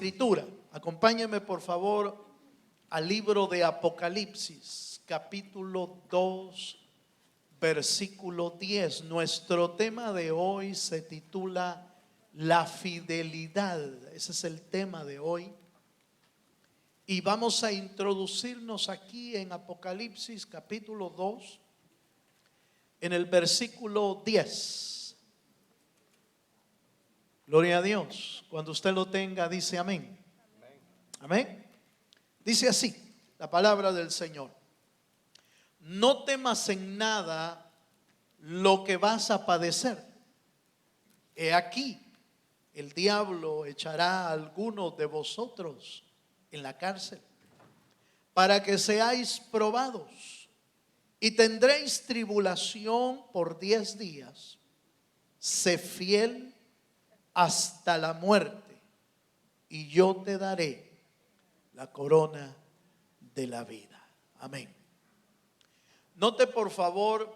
Escritura. Acompáñenme por favor al libro de Apocalipsis, capítulo 2, versículo 10. Nuestro tema de hoy se titula La fidelidad. Ese es el tema de hoy. Y vamos a introducirnos aquí en Apocalipsis capítulo 2, en el versículo 10. Gloria a Dios. Cuando usted lo tenga, dice amén. Amén. Dice así la palabra del Señor: no temas en nada lo que vas a padecer. He aquí, el diablo echará a algunos de vosotros en la cárcel para que seáis probados, y tendréis tribulación por 10 días. Sé fiel hasta la muerte, y yo te daré la corona de la vida. Amén. Note por favor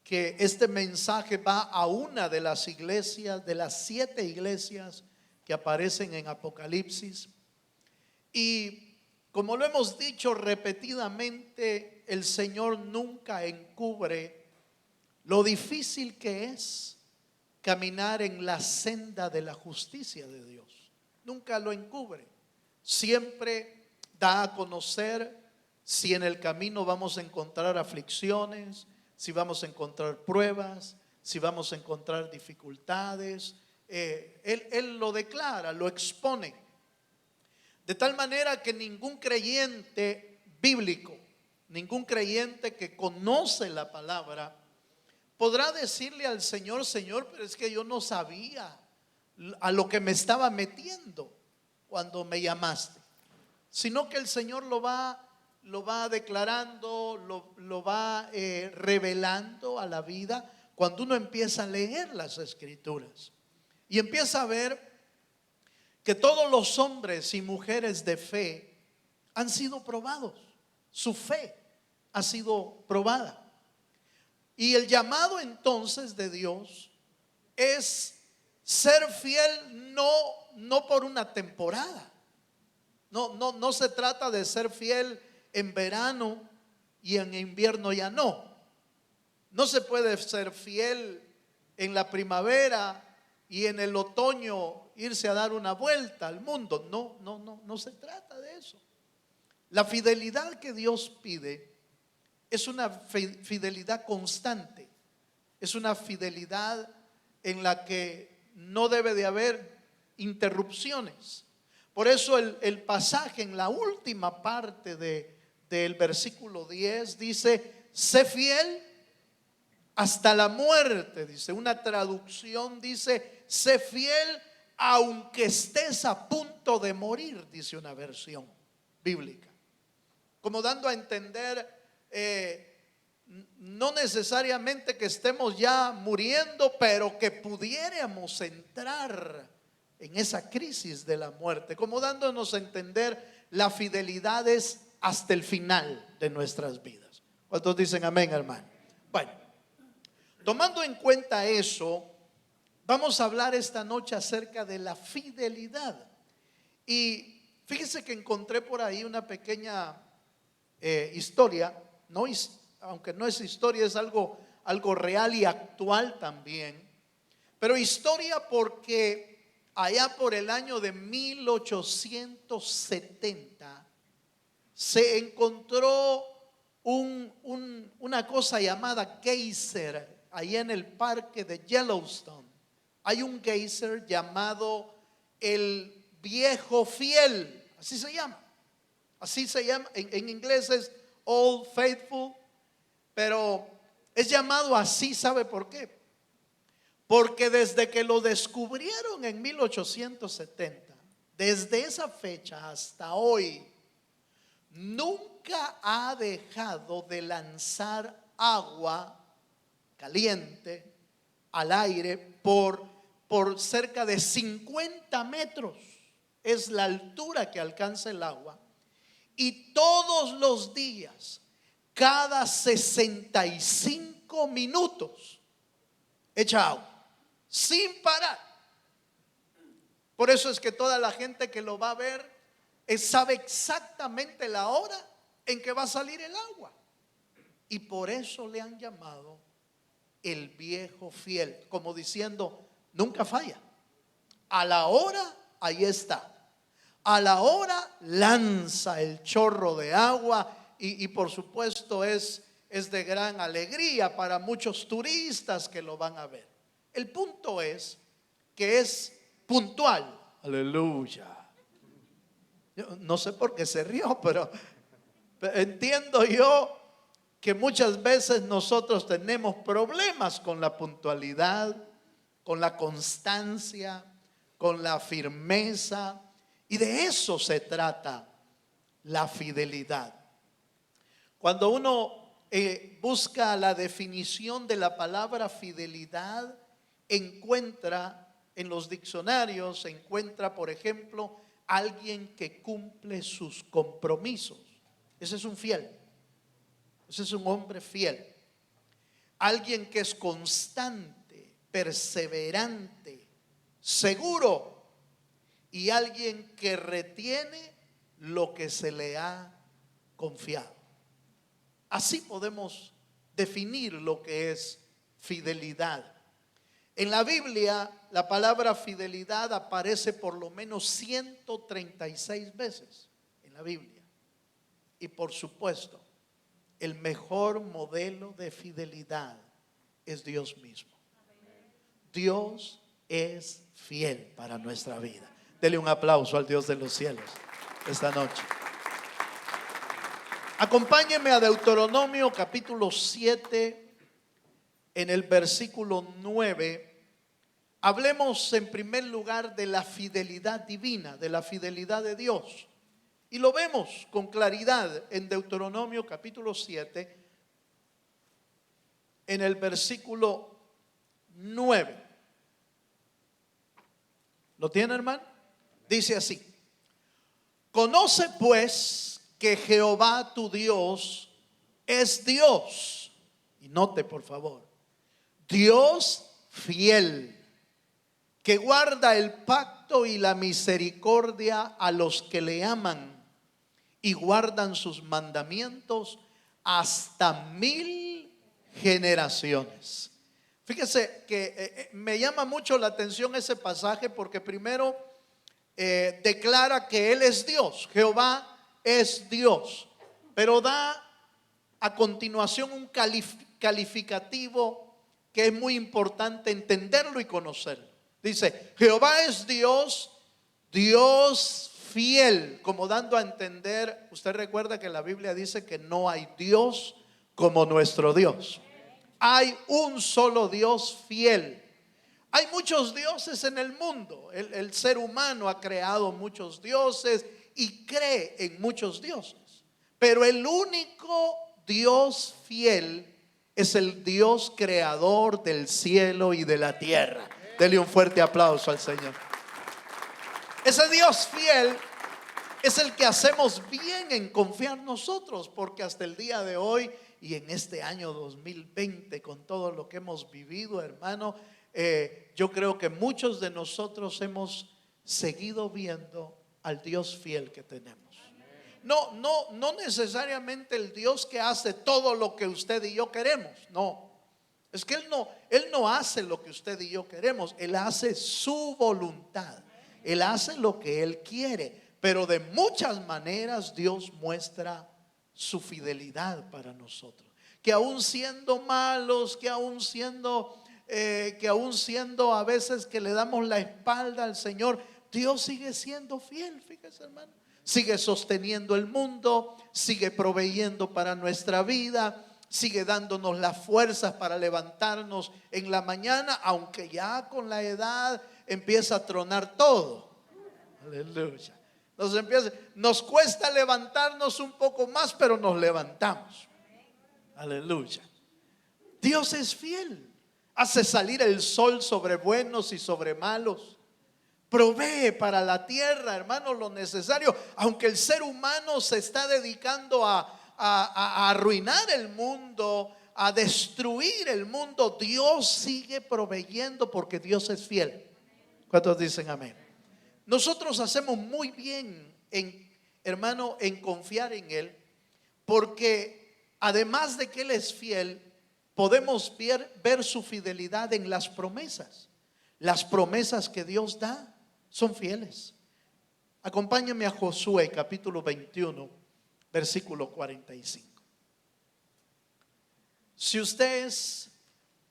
que este mensaje va a una de las iglesias, de las 7 iglesias que aparecen en Apocalipsis. Y como lo hemos dicho repetidamente, el Señor nunca encubre lo difícil que es caminar en la senda de la justicia de Dios. Nunca lo encubre. Siempre da a conocer si en el camino vamos a encontrar aflicciones, si vamos a encontrar pruebas, si vamos a encontrar dificultades. Él lo declara, lo expone. De tal manera que ningún creyente bíblico, ningún creyente que conoce la palabra, podrá decirle al Señor: Señor, pero es que yo no sabía a lo que me estaba metiendo cuando me llamaste. Sino que el Señor lo va declarando, lo va revelando a la vida cuando uno empieza a leer las Escrituras y empieza a ver que todos los hombres y mujeres de fe han sido probados. Su fe ha sido probada. Y el llamado entonces de Dios es ser fiel no por una temporada. No se trata de ser fiel en verano y en invierno ya no. No se puede ser fiel en la primavera y en el otoño irse a dar una vuelta al mundo. No se trata de eso. La fidelidad que Dios pide es una fidelidad constante. Es una fidelidad en la que no debe de haber interrupciones. Por eso el pasaje en la última parte del versículo 10 dice: sé fiel hasta la muerte. Dice una traducción, dice: sé fiel aunque estés a punto de morir, dice una versión bíblica, como dando a entender no necesariamente que estemos ya muriendo, pero que pudiéramos entrar en esa crisis de la muerte, como dándonos a entender la fidelidad es hasta el final de nuestras vidas. ¿Cuántos dicen amén, hermano? Bueno, tomando en cuenta eso, vamos a hablar esta noche acerca de la fidelidad. Y fíjese que encontré por ahí una pequeña historia, aunque no es historia, es algo real y actual también. Pero historia porque allá por el año de 1870 se encontró una cosa llamada geyser ahí en el parque de Yellowstone. Hay un geyser llamado el Viejo Fiel, así se llama. En inglés es Old Faithful, pero es llamado así, ¿sabe por qué? Porque desde que lo descubrieron en 1870, desde esa fecha hasta hoy, nunca ha dejado de lanzar agua caliente al aire por cerca de 50 metros. Es la altura que alcanza el agua. Y todos los días, cada 65 minutos, echa agua sin parar. Por eso es que toda la gente que lo va a ver sabe exactamente la hora en que va a salir el agua. Y por eso le han llamado el viejo fiel, como diciendo, nunca falla. A la hora, ahí está. A la hora lanza el chorro de agua y por supuesto es de gran alegría para muchos turistas que lo van a ver. El punto es que es puntual. Aleluya. Yo no sé por qué se rió, pero entiendo yo que muchas veces nosotros tenemos problemas con la puntualidad, con la constancia, con la firmeza, y de eso se trata la fidelidad. Cuando uno busca la definición de la palabra fidelidad, encuentra en los diccionarios, encuentra, por ejemplo, alguien que cumple sus compromisos. Ese es un fiel. Ese es un hombre fiel. Alguien que es constante, perseverante, seguro, y alguien que retiene lo que se le ha confiado. Así podemos definir lo que es fidelidad. En la Biblia, la palabra fidelidad aparece por lo menos 136 veces en la Biblia. Y por supuesto, el mejor modelo de fidelidad es Dios mismo. Dios es fiel para nuestra vida. Dele un aplauso al Dios de los cielos esta noche. Acompáñeme a Deuteronomio capítulo 7, en el versículo 9. Hablemos en primer lugar de la fidelidad divina, de la fidelidad de Dios. Y lo vemos con claridad en Deuteronomio capítulo 7, en el versículo 9. ¿Lo tiene, hermano? Dice así: conoce pues que Jehová tu Dios es Dios. Y note por favor, Dios fiel, que guarda el pacto y la misericordia a los que le aman y guardan sus mandamientos hasta 1000 generaciones. Fíjese que me llama mucho la atención ese pasaje porque primero declara que Él es Dios, Jehová es Dios, pero da a continuación un calificativo que es muy importante entenderlo y conocerlo. Dice, Jehová es Dios, Dios fiel, como dando a entender, usted recuerda que la Biblia dice que no hay Dios como nuestro Dios. Hay un solo Dios fiel. Hay muchos dioses en el mundo. El ser humano ha creado muchos dioses y cree en muchos dioses. Pero el único Dios fiel es el Dios creador del cielo y de la tierra. Dele un fuerte aplauso al Señor. Ese Dios fiel es el que hacemos bien en confiar nosotros, porque hasta el día de hoy y en este año 2020, con todo lo que hemos vivido, hermano, yo creo que muchos de nosotros hemos seguido viendo al Dios fiel que tenemos. No necesariamente el Dios que hace todo lo que usted y yo queremos. No, es que Él no hace lo que usted y yo queremos. Él hace su voluntad. Él hace lo que Él quiere. Pero de muchas maneras Dios muestra su fidelidad para nosotros. Que aún siendo malos, que aún siendo a veces que le damos la espalda al Señor, Dios sigue siendo fiel. Fíjese, hermano, sigue sosteniendo el mundo, sigue proveyendo para nuestra vida, sigue dándonos las fuerzas para levantarnos en la mañana, aunque ya con la edad empieza a tronar todo. Aleluya. Nos cuesta levantarnos un poco más, pero nos levantamos. Aleluya. Dios es fiel. Hace salir el sol sobre buenos y sobre malos. Provee para la tierra, hermano, lo necesario. Aunque el ser humano se está dedicando a arruinar el mundo, a destruir el mundo, Dios sigue proveyendo porque Dios es fiel. ¿Cuántos dicen amén? nosotros hacemos muy bien hermano, en confiar en Él, porque además de que Él es fiel, podemos ver su fidelidad en las promesas. Las promesas que Dios da son fieles. Acompáñame a Josué capítulo 21, versículo 45. Si usted es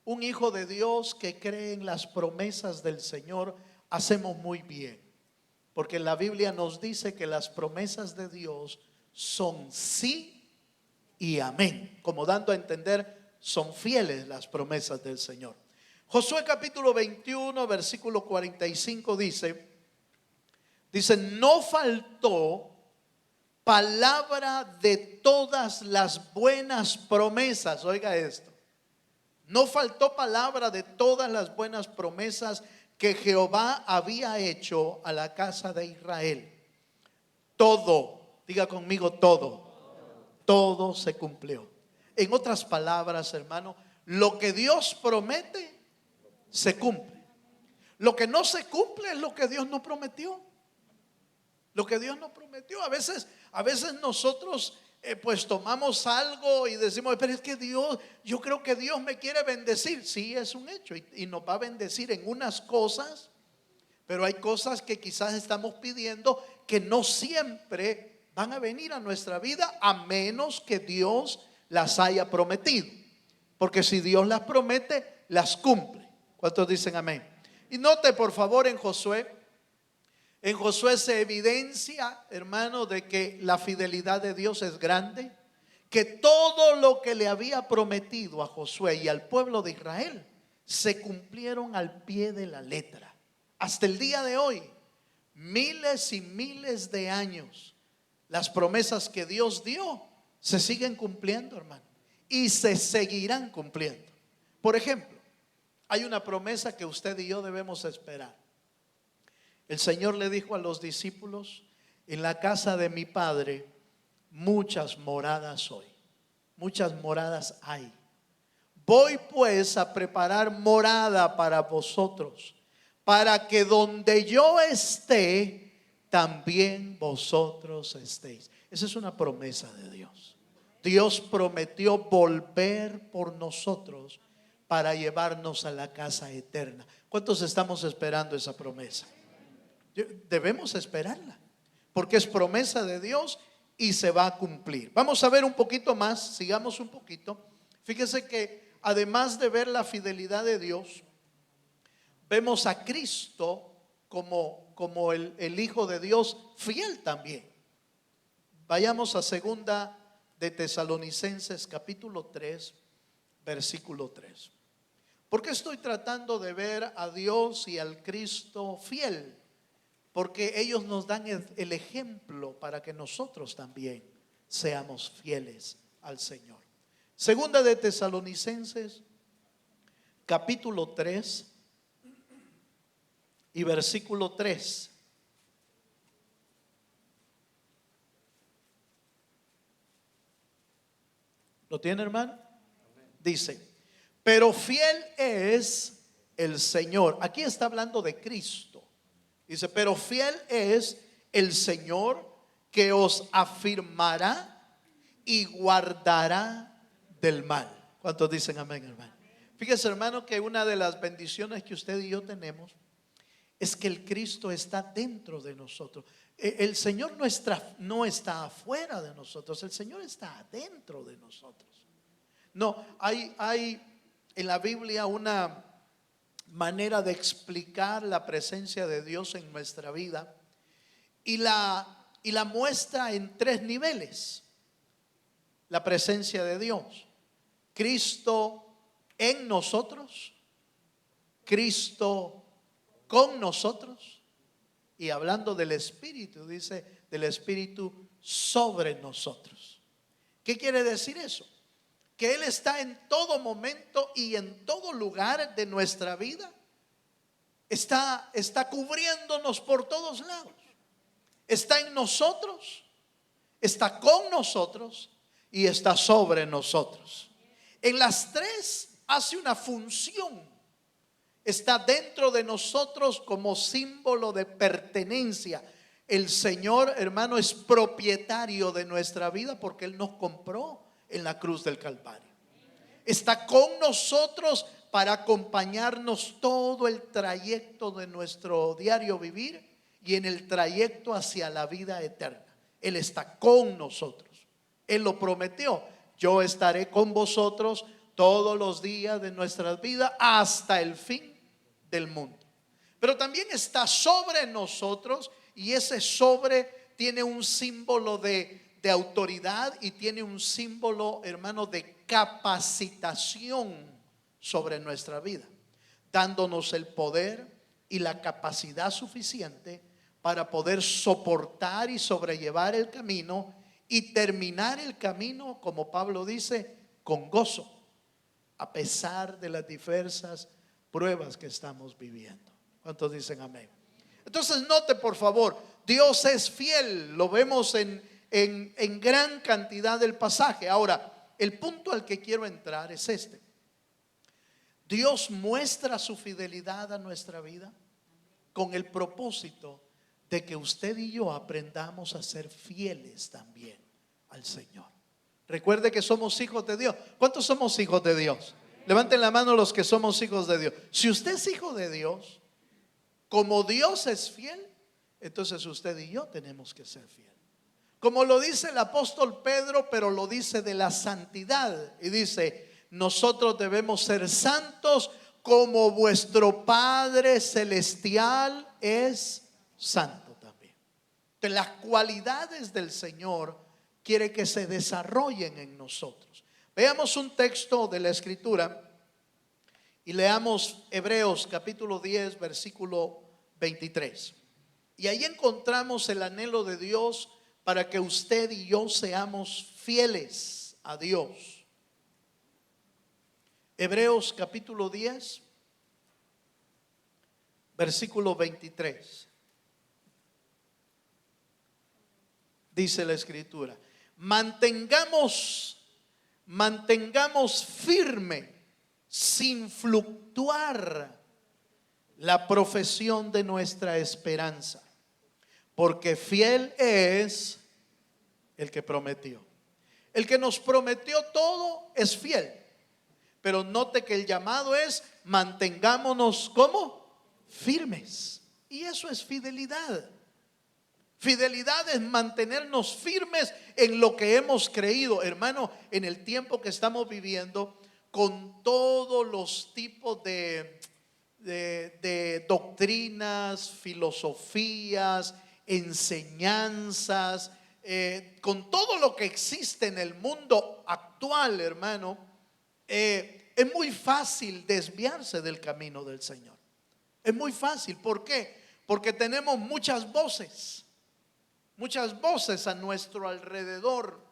un hijo de Dios que cree en las promesas del Señor, hacemos muy bien, porque la Biblia nos dice que las promesas de Dios son sí y amén, como dando a entender, son fieles las promesas del Señor. Josué capítulo 21, versículo 45 dice, no faltó palabra de todas las buenas promesas. Oiga esto, no faltó palabra de todas las buenas promesas que Jehová había hecho a la casa de Israel. Todo, diga conmigo, todo se cumplió. En otras palabras, hermano, lo que Dios promete se cumple. Lo que no se cumple es lo que Dios no prometió. Lo que Dios no prometió. A veces nosotros pues tomamos algo y decimos, pero es que Dios, yo creo que Dios me quiere bendecir. Sí, es un hecho, y nos va a bendecir en unas cosas, pero hay cosas que quizás estamos pidiendo que no siempre van a venir a nuestra vida, a menos que Dios las haya prometido. Porque si Dios las promete, las cumple. ¿Cuántos dicen amén? Y note por favor en Josué se evidencia, hermano, de que la fidelidad de Dios es grande, que todo lo que le había prometido a Josué y al pueblo de Israel se cumplieron al pie de la letra. Hasta el día de hoy, miles y miles de años, las promesas que Dios dio se siguen cumpliendo, hermano, y se seguirán cumpliendo. Por ejemplo, hay una promesa que usted y yo debemos esperar. El Señor le dijo a los discípulos, en la casa de mi Padre muchas moradas hay. Voy pues a preparar morada para vosotros, para que donde yo esté, también vosotros estéis. Esa es una promesa de Dios. Dios prometió volver por nosotros para llevarnos a la casa eterna. ¿Cuántos estamos esperando esa promesa? Debemos esperarla, porque es promesa de Dios y se va a cumplir. Vamos a ver un poquito más, sigamos un poquito. Fíjese que además de ver la fidelidad de Dios, vemos a Cristo como el Hijo de Dios fiel también. Vayamos a segunda de Tesalonicenses capítulo 3, versículo 3. ¿Por qué estoy tratando de ver a Dios y al Cristo fiel? Porque ellos nos dan el ejemplo para que nosotros también seamos fieles al Señor. Segunda de Tesalonicenses, capítulo 3 y versículo 3. ¿Lo tiene, hermano? Dice, pero fiel es el Señor. Aquí está hablando de Cristo. Dice, pero fiel es el Señor que os afirmará y guardará del mal. ¿Cuántos dicen amén, hermano? Fíjese, hermano, que una de las bendiciones que usted y yo tenemos es que el Cristo está dentro de nosotros. El Señor no está afuera de nosotros, el Señor está adentro de nosotros. No, hay en la Biblia una manera de explicar la presencia de Dios en nuestra vida y la muestra en 3 niveles. La presencia de Dios: Cristo en nosotros, Cristo con nosotros, y hablando del Espíritu, dice del Espíritu sobre nosotros. ¿Qué quiere decir eso? Que Él está en todo momento y en todo lugar de nuestra vida. Está cubriéndonos por todos lados. Está en nosotros, está con nosotros y está sobre nosotros. En las 3 hace una función. está dentro de nosotros como símbolo de pertenencia. El Señor, hermano, es propietario de nuestra vida porque Él nos compró en la cruz del Calvario. Está con nosotros para acompañarnos todo el trayecto de nuestro diario vivir y en el trayecto hacia la vida eterna. Él está con nosotros. Él lo prometió. Yo estaré con vosotros todos los días de nuestras vidas hasta el fin del mundo. Pero también está sobre nosotros, y ese sobre tiene un símbolo de autoridad y tiene un símbolo, hermano, de capacitación sobre nuestra vida, dándonos el poder y la capacidad suficiente para poder soportar y sobrellevar el camino y terminar el camino, como Pablo dice, con gozo, a pesar de las diversas pruebas que estamos viviendo. ¿Cuántos dicen amén? Entonces note por favor, Dios es fiel, lo vemos en gran cantidad del pasaje. Ahora, el punto al que quiero entrar es este. Dios muestra su fidelidad a nuestra vida con el propósito de que usted y yo aprendamos a ser fieles también al Señor. Recuerde que somos hijos de Dios. ¿Cuántos somos hijos de Dios? Levanten la mano los que somos hijos de Dios. Si usted es hijo de Dios, como Dios es fiel, entonces usted y yo tenemos que ser fieles. Como lo dice el apóstol Pedro, pero lo dice de la santidad. Y dice, nosotros debemos ser santos como vuestro Padre Celestial es santo también. Entonces, las cualidades del Señor quiere que se desarrollen en nosotros. Veamos un texto de la Escritura y leamos Hebreos capítulo 10, versículo 23. Y ahí encontramos el anhelo de Dios para que usted y yo seamos fieles a Dios. Hebreos capítulo 10, versículo 23. Dice la Escritura: mantengamos firme, sin fluctuar, la profesión de nuestra esperanza, porque fiel es el que prometió. El que nos prometió todo es fiel. Pero note que el llamado es: mantengámonos ¿cómo? Firmes. Y eso es fidelidad. Fidelidad es mantenernos firmes en lo que hemos creído. Hermano, en el tiempo que estamos viviendo, con todos los tipos de doctrinas, filosofías, enseñanzas, con todo lo que existe en el mundo actual, hermano, es muy fácil desviarse del camino del Señor. Es muy fácil. ¿Por qué? Porque tenemos muchas voces a nuestro alrededor.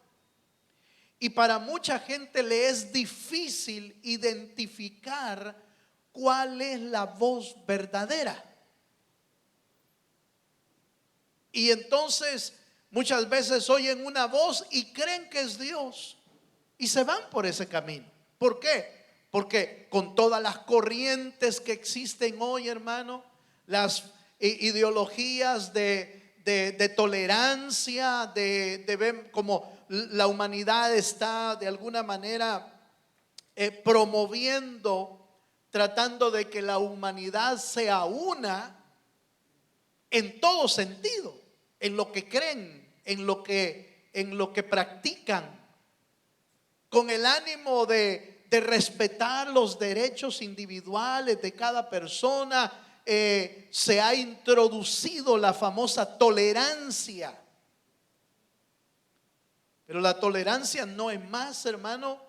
Y para mucha gente le es difícil identificar cuál es la voz verdadera. Y entonces muchas veces oyen una voz y creen que es Dios y se van por ese camino. ¿Por qué? Porque con todas las corrientes que existen hoy, hermano, las ideologías de tolerancia, de ver como la humanidad está de alguna manera promoviendo, tratando de que la humanidad sea una en todo sentido, en lo que creen, en lo que practican, con el ánimo de respetar los derechos individuales de cada persona. Se ha introducido la famosa tolerancia. Pero la tolerancia no es más, hermano,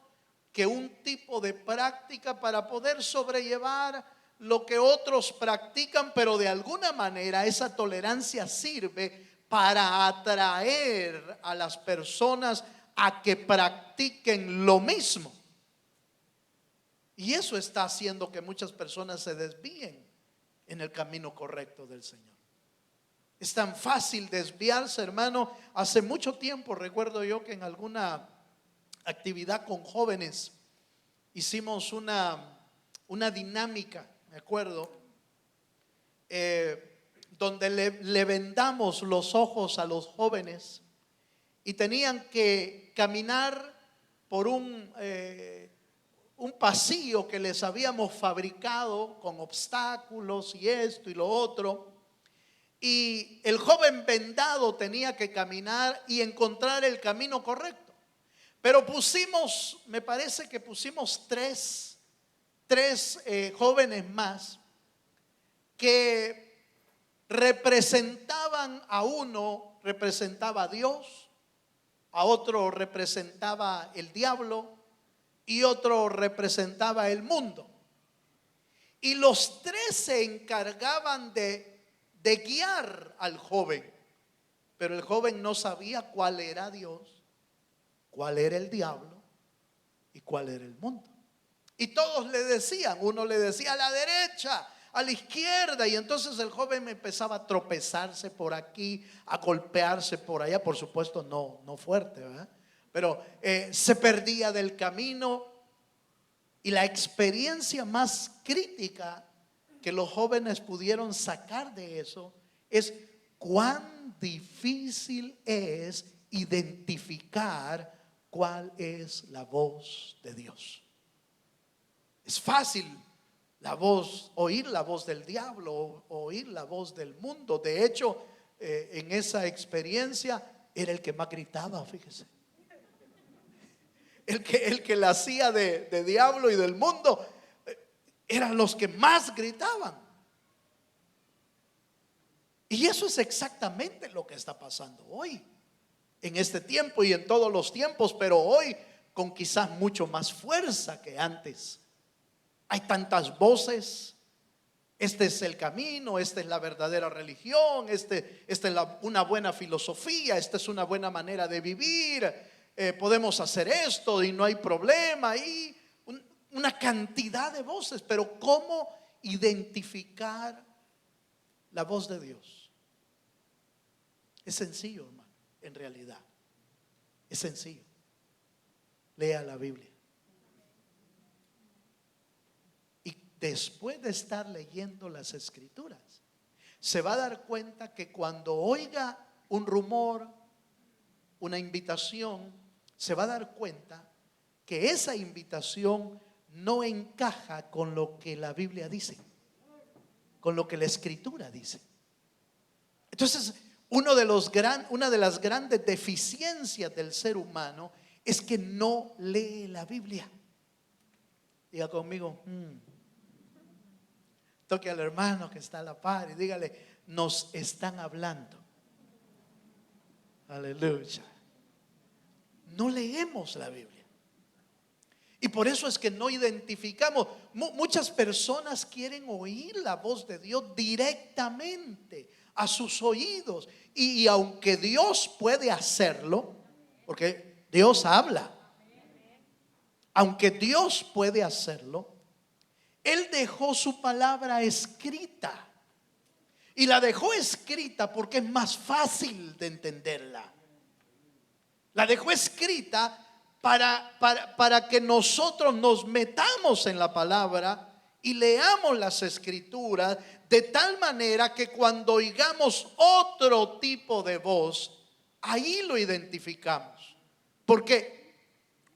que un tipo de práctica para poder sobrellevar lo que otros practican, pero de alguna manera esa tolerancia sirve para atraer a las personas a que practiquen lo mismo. Y eso está haciendo que muchas personas se desvíen en el camino correcto del Señor. Es tan fácil desviarse, hermano. Hace mucho tiempo recuerdo yo que en alguna actividad con jóvenes hicimos una dinámica, me acuerdo, donde le vendamos los ojos a los jóvenes y tenían que caminar por un pasillo que les habíamos fabricado con obstáculos y esto y lo otro. Y el joven vendado tenía que caminar y encontrar el camino correcto. Pero pusimos, me parece que pusimos tres jóvenes más que representaban, a uno representaba a Dios, a otro representaba el diablo y otro representaba el mundo. Y los tres se encargaban de guiar al joven, pero el joven no sabía cuál era Dios, cuál era el diablo y cuál era el mundo. Y todos le decían, uno le decía a la derecha, a la izquierda, y entonces el joven empezaba a tropezarse por aquí, a golpearse por allá, por supuesto no fuerte, ¿verdad? Pero se perdía del camino. Y la experiencia más crítica que los jóvenes pudieron sacar de eso es cuán difícil es identificar cuál es la voz de Dios. Es fácil oír la voz del diablo, oír la voz del mundo. De hecho, en esa experiencia era el que más gritaba, fíjese. El que la hacía de diablo y del mundo eran los que más gritaban. Y eso es exactamente lo que está pasando hoy, en este tiempo y en todos los tiempos, pero hoy con quizás mucho más fuerza que antes. Hay tantas voces. Este es el camino, esta es la verdadera religión, esta es una buena filosofía, esta es una buena manera de vivir, podemos hacer esto y no hay problema. Y una cantidad de voces, pero ¿cómo identificar la voz de Dios? Es sencillo, hermano, en realidad. Es sencillo. Lea la Biblia. Y después de estar leyendo las Escrituras, se va a dar cuenta que cuando oiga un rumor, una invitación, se va a dar cuenta que esa invitación no encaja con lo que la Biblia dice, con lo que la Escritura dice. Entonces, una de las grandes deficiencias del ser humano es que no lee la Biblia. Diga conmigo, toque al hermano que está a la par y dígale, nos están hablando. Aleluya. No leemos la Biblia. Y por eso es que no identificamos. Muchas personas quieren oír la voz de Dios directamente a sus oídos. Y aunque Dios puede hacerlo, porque Dios habla, aunque Dios puede hacerlo, Él dejó su palabra escrita. Y la dejó escrita porque es más fácil de entenderla. La dejó escrita para que nosotros nos metamos en la palabra y leamos las Escrituras de tal manera que cuando oigamos otro tipo de voz, ahí lo identificamos. Porque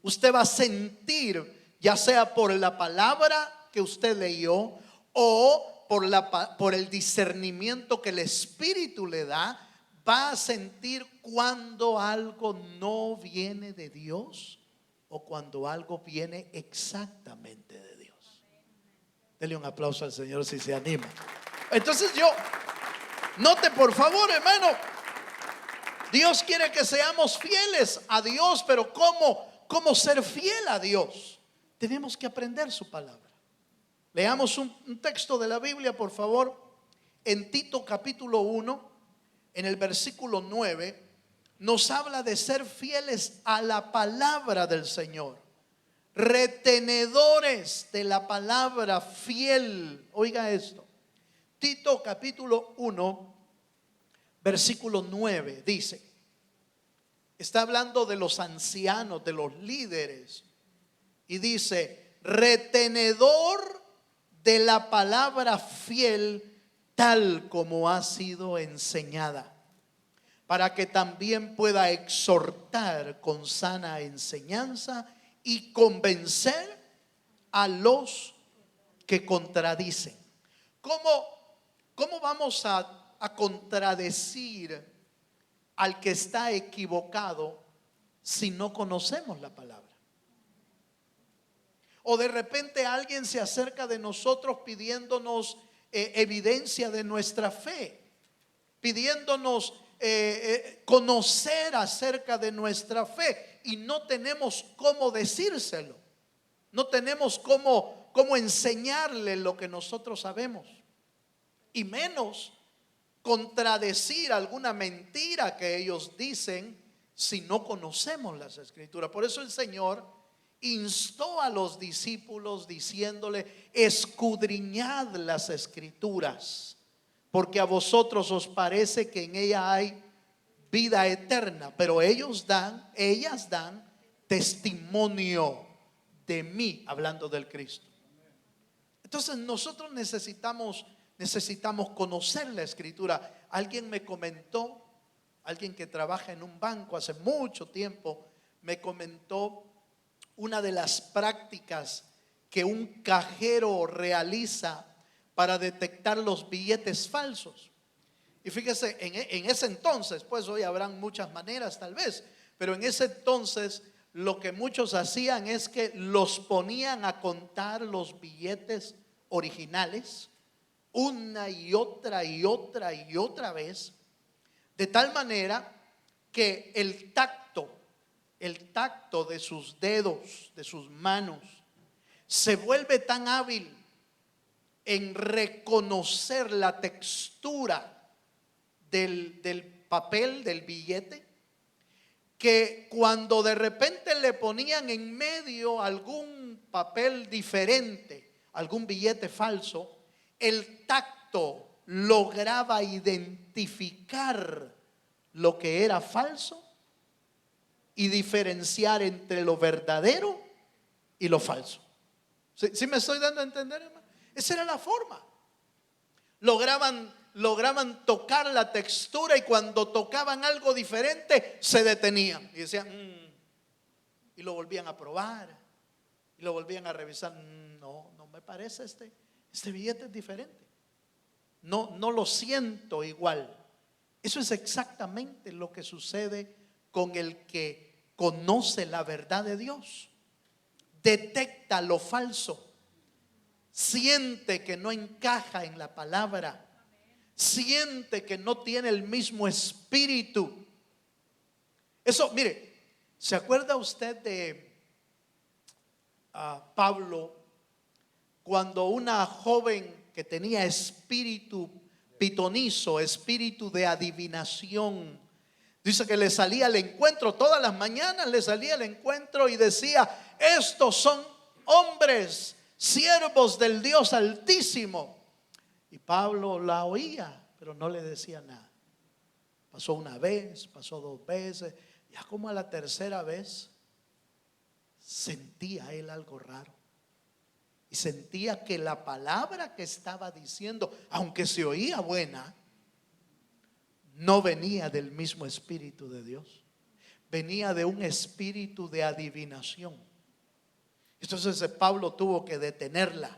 usted va a sentir, ya sea por la palabra que usted leyó o por el discernimiento que el Espíritu le da, va a sentir cuando algo no viene de Dios o cuando algo viene exactamente de Dios. Dele un aplauso al Señor si se anima. Entonces note por favor, hermano, Dios quiere que seamos fieles a Dios, pero ¿cómo ser fiel a Dios? Tenemos que aprender su palabra. Leamos un texto de la Biblia, por favor, en Tito capítulo 1, en el versículo 9, nos habla de ser fieles a la palabra del Señor, retenedores de la palabra, fiel. Oiga esto, Tito capítulo 1, versículo 9, dice, está hablando de los ancianos, de los líderes, y dice, retenedor de la palabra fiel tal como ha sido enseñada, para que también pueda exhortar con sana enseñanza y convencer a los que contradicen. ¿Cómo vamos a contradecir al que está equivocado si no conocemos la palabra? O de repente alguien se acerca de nosotros pidiéndonos evidencia de nuestra fe, pidiéndonos conocer acerca de nuestra fe, y no tenemos cómo decírselo, no tenemos cómo enseñarle lo que nosotros sabemos, y menos contradecir alguna mentira que ellos dicen si no conocemos las Escrituras. Por eso el Señor instó a los discípulos diciéndole: escudriñad las Escrituras, porque a vosotros os parece que en ella hay vida eterna, pero ellas dan testimonio de mí, hablando del Cristo. Entonces nosotros necesitamos conocer la Escritura. Alguien me comentó, alguien que trabaja en un banco hace mucho tiempo, me comentó una de las prácticas que un cajero realiza para detectar los billetes falsos. Y fíjese, en ese entonces, pues hoy habrán muchas maneras tal vez, pero en ese entonces lo que muchos hacían es que los ponían a contar los billetes originales una y otra y otra y otra vez, de tal manera que el tacto de sus dedos, de sus manos, se vuelve tan hábil en reconocer la textura del papel, del billete, que cuando de repente le ponían en medio algún papel diferente, algún billete falso, el tacto lograba identificar lo que era falso y diferenciar entre lo verdadero y lo falso. ¿Sí me estoy dando a entender, hermano? Esa era la forma. Lograban tocar la textura, y cuando tocaban algo diferente se detenían y decían y lo volvían a probar y lo volvían a revisar. No me parece, este billete es diferente, no lo siento igual. Eso es exactamente lo que sucede con el que conoce la verdad de Dios. Detecta lo falso, siente que no encaja en la palabra, siente que no tiene el mismo espíritu. Eso, mire, ¿se acuerda usted de Pablo, cuando una joven que tenía espíritu pitonizo, espíritu de adivinación, dice que le salía al encuentro todas las mañanas, le salía al encuentro y decía: estos son hombres, siervos del Dios Altísimo? Y Pablo la oía, pero no le decía nada. Pasó una vez, pasó dos veces, ya como a la tercera vez sentía él algo raro. Y sentía que la palabra que estaba diciendo, aunque se oía buena, no venía del mismo Espíritu de Dios. Venía de un espíritu de adivinación. Entonces Pablo tuvo que detenerla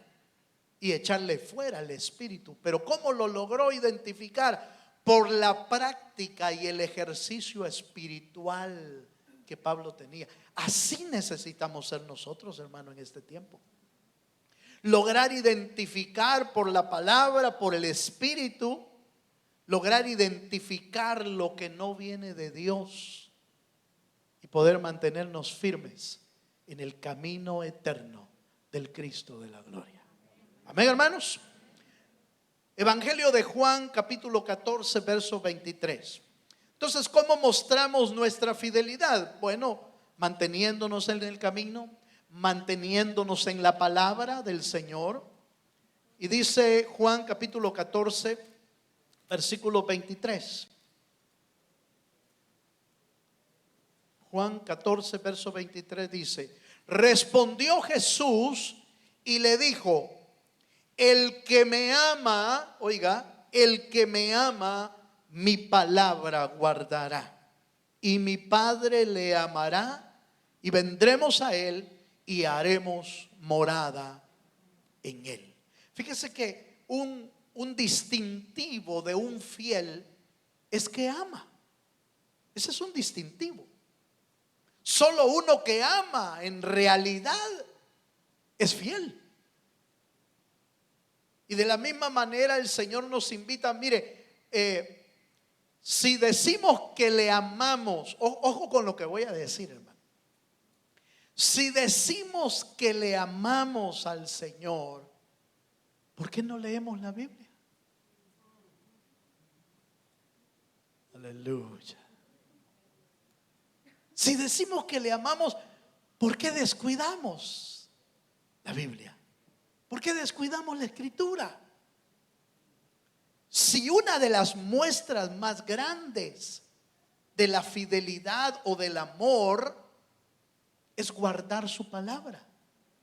y echarle fuera el espíritu. Pero ¿cómo lo logró identificar? Por la práctica y el ejercicio espiritual que Pablo tenía. Así necesitamos ser nosotros, hermano, en este tiempo. Lograr identificar por la palabra, por el espíritu, lograr identificar lo que no viene de Dios y poder mantenernos firmes en el camino eterno del Cristo de la gloria. Amén, hermanos. Evangelio de Juan, capítulo 14, verso 23. Entonces, ¿cómo mostramos nuestra fidelidad? Bueno, manteniéndonos en el camino, manteniéndonos en la palabra del Señor. Y dice Juan capítulo 14, versículo 23. Juan 14, verso 23 dice: respondió Jesús y le dijo: El que me ama, oiga, el que me ama, mi palabra guardará. Y mi Padre le amará y vendremos a él y haremos morada en él. Fíjese que un distintivo de un fiel es que ama. Ese es un distintivo. Solo uno que ama en realidad es fiel. Y de la misma manera el Señor nos invita, mire, si decimos que le amamos, ojo con lo que voy a decir, hermano. Si decimos que le amamos al Señor, ¿por qué no leemos la Biblia? Aleluya. Si decimos que le amamos, ¿por qué descuidamos la Biblia? ¿Por qué descuidamos la Escritura? Si una de las muestras más grandes de la fidelidad o del amor es guardar su palabra,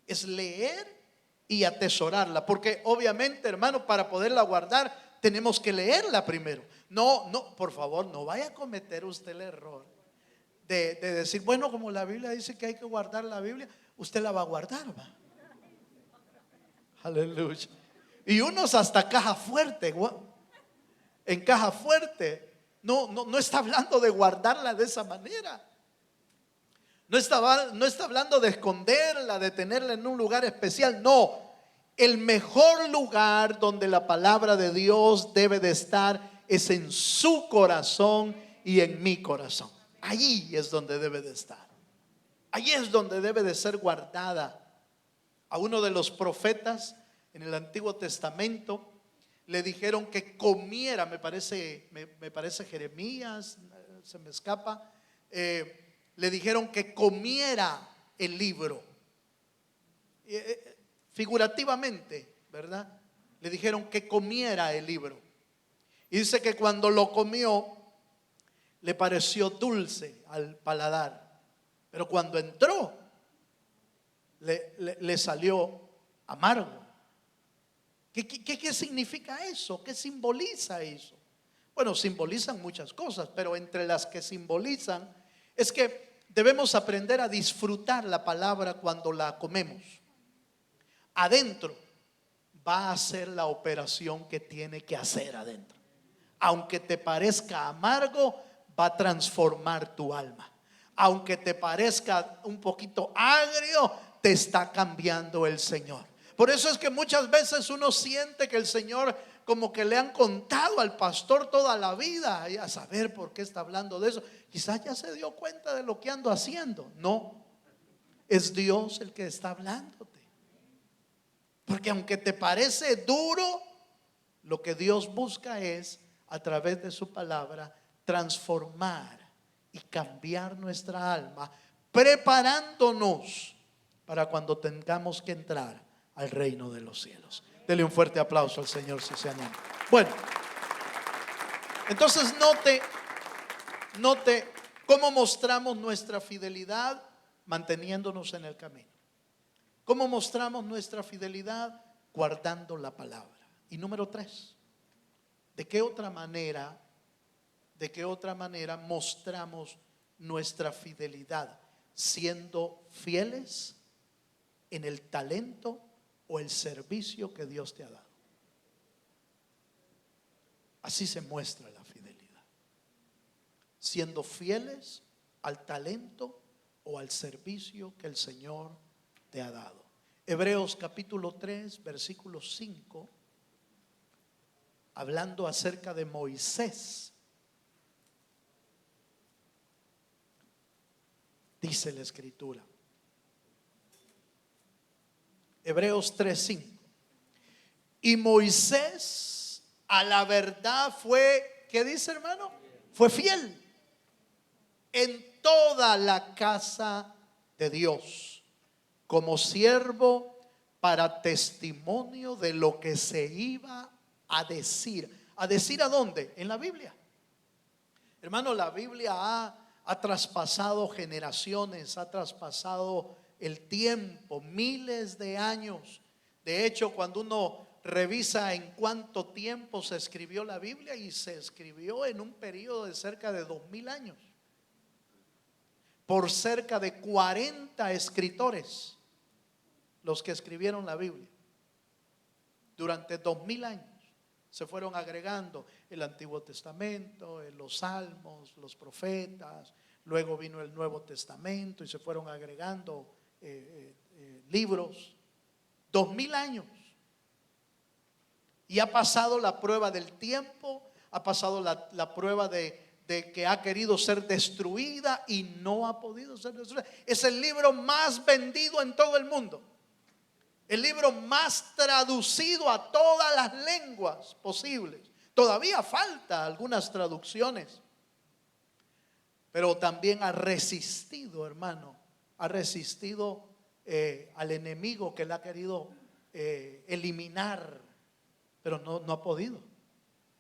es leer y atesorarla, porque obviamente, hermano, para poderla guardar tenemos que leerla primero. No, por favor, no vaya a cometer usted el error de decir, bueno, como la Biblia dice que hay que guardar la Biblia, usted la va a guardar, va. Aleluya. Y unos hasta caja fuerte, en caja fuerte. No está hablando de guardarla de esa manera. No está hablando de esconderla, de tenerla en un lugar especial. No, el mejor lugar donde la palabra de Dios debe de estar es en su corazón y en mi corazón. Allí es donde debe de estar. Allí es donde debe de ser guardada. A uno de los profetas en el Antiguo Testamento le dijeron que comiera, me parece Jeremías, se me escapa, le dijeron que comiera el libro, figurativamente, ¿verdad? Le dijeron que comiera el libro. Y dice que cuando lo comió le pareció dulce al paladar, pero cuando entró le salió amargo. ¿Qué significa eso? ¿Qué simboliza eso? Bueno, simbolizan muchas cosas, pero entre las que simbolizan es que debemos aprender a disfrutar la palabra cuando la comemos. Adentro va a hacer la operación que tiene que hacer adentro. Aunque te parezca amargo, va a transformar tu alma. Aunque te parezca un poquito agrio, te está cambiando el Señor. Por eso es que muchas veces uno siente que el Señor como que le han contado al pastor toda la vida, y a saber por qué está hablando de eso. Quizás ya se dio cuenta de lo que ando haciendo. No, es Dios el que está hablándote. Porque aunque te parece duro, lo que Dios busca es, a través de su palabra, transformar y cambiar nuestra alma, preparándonos para cuando tengamos que entrar al reino de los cielos. Dele un fuerte aplauso al Señor si se anima. Bueno, entonces note cómo mostramos nuestra fidelidad manteniéndonos en el camino. ¿Cómo mostramos nuestra fidelidad? Guardando la palabra. Y número 3, ¿de qué otra manera mostramos nuestra fidelidad? Siendo fieles en el talento o el servicio que Dios te ha dado. Así se muestra la fidelidad. Siendo fieles al talento o al servicio que el Señor te ha dado. Hebreos capítulo 3, versículo 5, hablando acerca de Moisés, dice la Escritura. Hebreos 3:5. Y Moisés a la verdad fue, ¿qué dice, hermano? Fue fiel en toda la casa de Dios, como siervo para testimonio de lo que se iba a decir. ¿A decir a dónde? En la Biblia. Hermano, la Biblia ha traspasado generaciones, ha traspasado el tiempo, miles de años. De hecho, cuando revisa en cuánto tiempo se escribió la Biblia, y se escribió en un periodo de cerca de 2000 años, por cerca de 40 escritores, los que escribieron la Biblia. Durante 2000 años se fueron agregando el Antiguo Testamento, los Salmos, los profetas. Luego vino el Nuevo Testamento y se fueron agregando libros. 2000 años. Y ha pasado la prueba del tiempo, ha pasado la prueba de que ha querido ser destruida y no ha podido ser destruida. Es el libro más vendido en todo el mundo. El libro más traducido a todas las lenguas posibles. Todavía falta algunas traducciones, pero también ha resistido, hermano. Ha resistido al enemigo que le ha querido eliminar, pero no ha podido,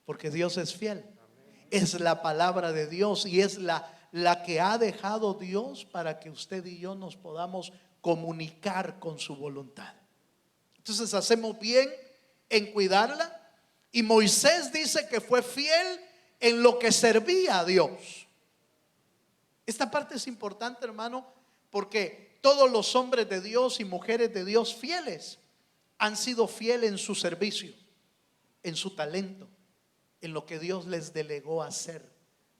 porque Dios es fiel. Es la palabra de Dios, y es la que ha dejado Dios para que usted y yo nos podamos comunicar con su voluntad. Entonces hacemos bien en cuidarla. Y Moisés dice que fue fiel en lo que servía a Dios. Esta parte es importante, hermano, porque todos los hombres de Dios y mujeres de Dios fieles han sido fieles en su servicio, en su talento, en lo que Dios les delegó hacer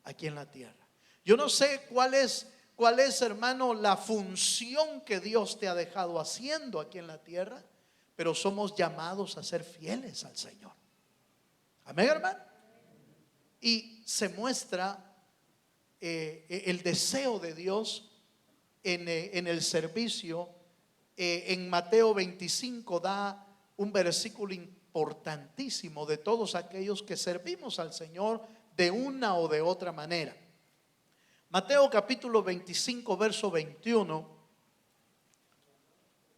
aquí en la tierra. Yo no sé cuál es, hermano, la función que Dios te ha dejado haciendo aquí en la tierra, pero somos llamados a ser fieles al Señor. Amén, hermano. Y se muestra el deseo de Dios en el servicio. En Mateo 25 da un versículo importantísimo de todos aquellos que servimos al Señor de una o de otra manera. Mateo capítulo 25 verso 21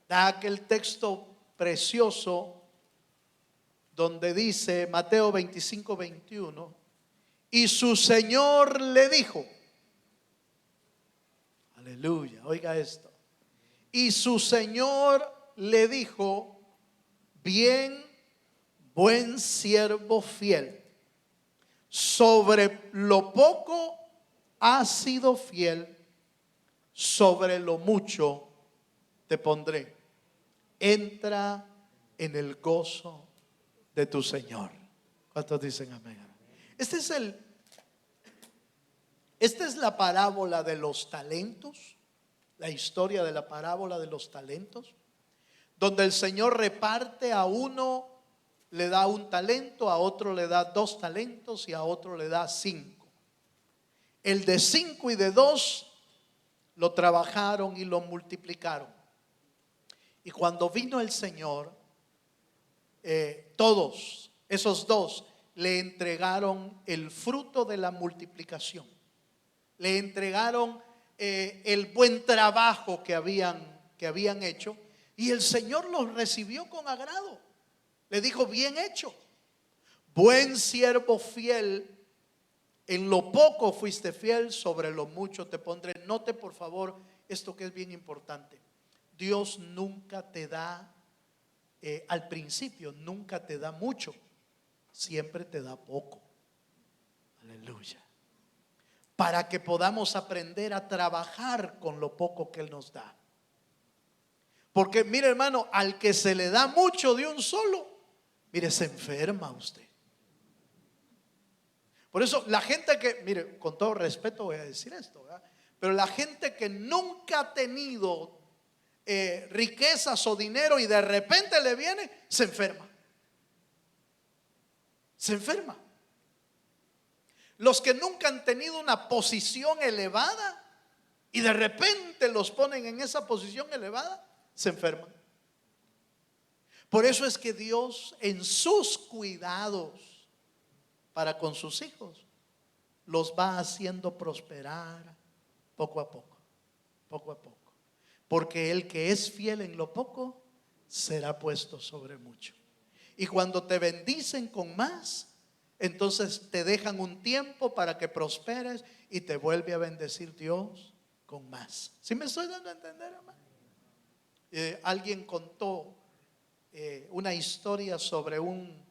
da aquel texto precioso donde dice, Mateo 25, 21, y su Señor le dijo, aleluya, oiga esto, y su Señor le dijo, bien, buen siervo fiel, sobre lo poco has sido fiel, sobre lo mucho te pondré, entra en el gozo de tu Señor. ¿Cuántos dicen amén? Esta es la parábola de los talentos, la historia de la parábola de los talentos, donde el Señor reparte, a uno le da un talento, a otro le da 2 talentos y a otro le da 5. El de 5 y de 2 lo trabajaron y lo multiplicaron. Y cuando vino el Señor, todos esos 2 le entregaron el fruto de la multiplicación, le entregaron el buen trabajo que habían hecho, y el Señor los recibió con agrado. Le dijo, bien hecho, buen siervo fiel, en lo poco fuiste fiel, sobre lo mucho te pondré. Note por favor esto que es bien importante. Dios nunca te da al principio, nunca te da mucho, siempre te da poco. Aleluya. Para que podamos aprender a trabajar con lo poco que Él nos da. Porque mire, hermano, al que se le da mucho de un solo, mire, se enferma usted. Por eso la gente que, mire, con todo respeto voy a decir esto, ¿verdad? Pero la gente que nunca ha tenido riquezas o dinero y de repente le viene, se enferma. Se enferma. Los que nunca han tenido una posición elevada y de repente los ponen en esa posición elevada, se enferman. Por eso es que Dios, en sus cuidados para con sus hijos, los va haciendo prosperar poco a poco, poco a poco. Porque el que es fiel en lo poco será puesto sobre mucho. Y cuando te bendicen con más, entonces te dejan un tiempo para que prosperes y te vuelve a bendecir Dios con más. ¿Sí me estoy dando a entender, hermano? Alguien contó una historia sobre un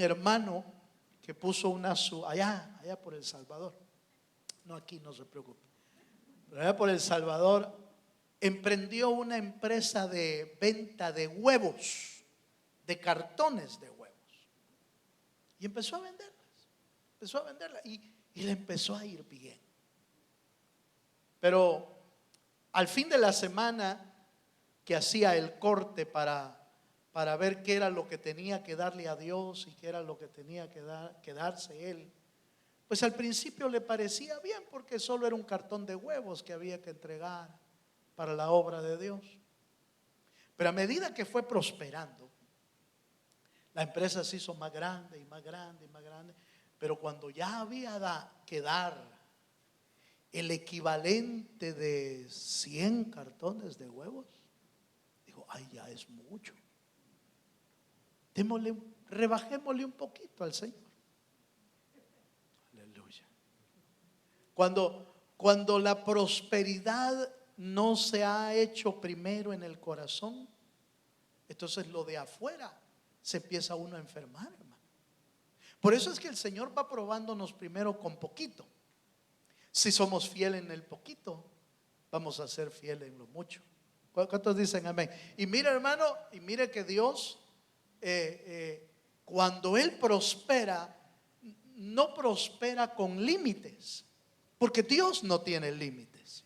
hermano que puso allá por El Salvador. No, aquí no se preocupe. Pero allá por El Salvador emprendió una empresa de venta de huevos, de cartones de huevos. Y empezó a venderlas. Y le empezó a ir bien. Pero al fin de la semana que hacía el corte para ver qué era lo que tenía que darle a Dios y qué era lo que tenía que darse él, pues al principio le parecía bien porque solo era un cartón de huevos que había que entregar para la obra de Dios. Pero a medida que fue prosperando, la empresa se hizo más grande y más grande y más grande. Pero cuando ya había que dar el equivalente de 100 cartones de huevos, dijo, ay, ya es mucho. Rebajémosle un poquito al Señor. Aleluya. Cuando la prosperidad no se ha hecho primero en el corazón, entonces lo de afuera se empieza uno a enfermar, hermano. Por eso es que el Señor va probándonos primero con poquito. Si somos fieles en el poquito, vamos a ser fieles en lo mucho. ¿Cuántos dicen amén? Y mire, hermano, y mire que Dios, cuando Él prospera, no prospera con límites, porque Dios no tiene límites.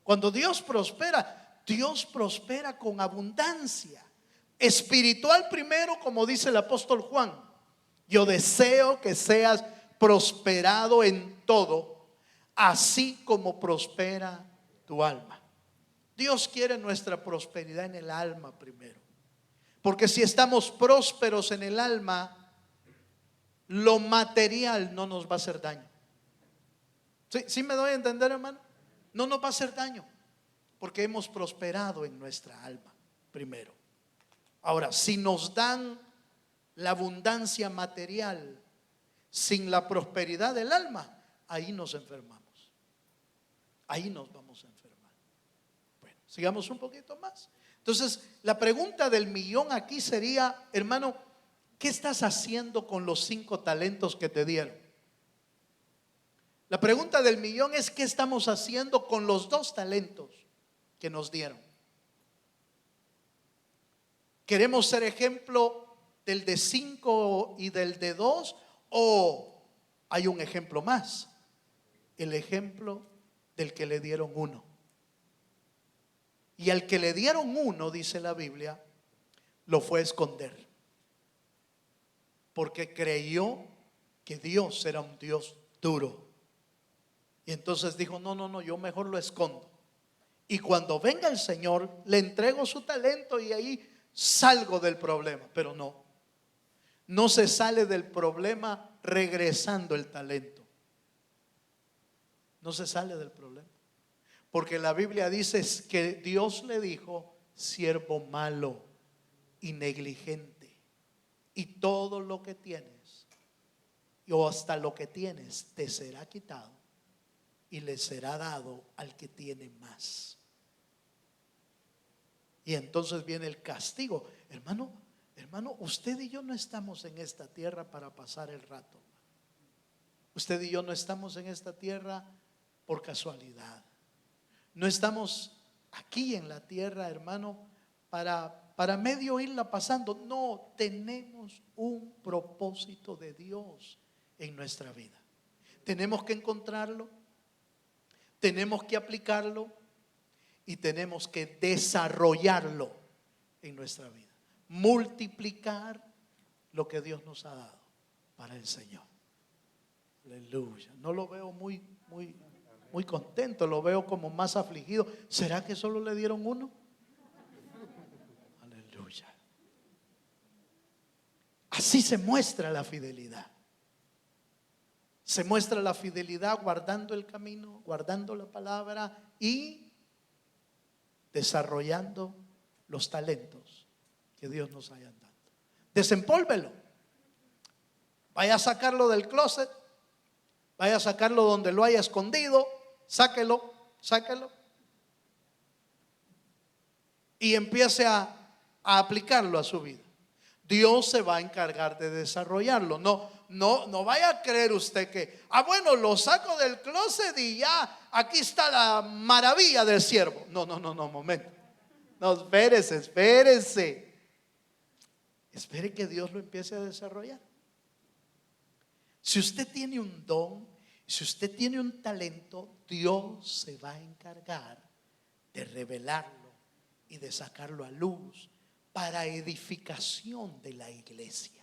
Cuando Dios prospera con abundancia. Espiritual primero, como dice el apóstol Juan. Yo deseo que seas prosperado en todo, así como prospera tu alma. Dios quiere nuestra prosperidad en el alma primero. Porque si estamos prósperos en el alma, lo material no nos va a hacer daño. ¿Sí me doy a entender, hermano? No nos va a hacer daño, porque hemos prosperado en nuestra alma primero. Ahora, si nos dan la abundancia material sin la prosperidad del alma, ahí nos enfermamos. Ahí nos vamos a enfermar. Bueno, sigamos un poquito más. Entonces, la pregunta del millón aquí sería, hermano, ¿qué estás haciendo con los 5 talentos que te dieron? La pregunta del millón es, ¿qué estamos haciendo con los 2 talentos que nos dieron? ¿Queremos ser ejemplo del de 5 y del de 2? ¿O hay un ejemplo más? El ejemplo del que le dieron 1. Y al que le dieron 1, dice la Biblia, lo fue a esconder. Porque creyó que Dios era un Dios duro. Y entonces dijo, no, yo mejor lo escondo. Y cuando venga el Señor, le entrego su talento y ahí salgo del problema. Pero no se sale del problema regresando el talento. No se sale del problema. Porque la Biblia dice que Dios le dijo, siervo malo y negligente, y todo lo que tienes, o hasta lo que tienes, te será quitado y le será dado al que tiene más. Y entonces viene el castigo. Hermano, usted y yo no estamos en esta tierra para pasar el rato. Usted y yo no estamos en esta tierra por casualidad. No estamos aquí en la tierra, hermano, para medio irla pasando. No, tenemos un propósito de Dios en nuestra vida. Tenemos que encontrarlo, tenemos que aplicarlo y tenemos que desarrollarlo en nuestra vida. Multiplicar lo que Dios nos ha dado para el Señor. Aleluya. No lo veo muy contento, lo veo como más afligido. ¿Será que solo le dieron 1? Aleluya. Así se muestra la fidelidad. Se muestra la fidelidad guardando el camino, guardando la palabra y desarrollando los talentos que Dios nos haya dado. Desempólvelo. Vaya a sacarlo del closet. Vaya a sacarlo donde lo haya escondido. Sáquelo. Y empiece a a aplicarlo a su vida. Dios se va a encargar de desarrollarlo. No vaya a creer usted que, bueno, lo saco del closet y ya aquí está la maravilla del siervo. No, momento. No, espérese. Espere que Dios lo empiece a desarrollar. Si usted tiene un don, si usted tiene un talento, Dios se va a encargar de revelarlo y de sacarlo a luz para edificación de la iglesia.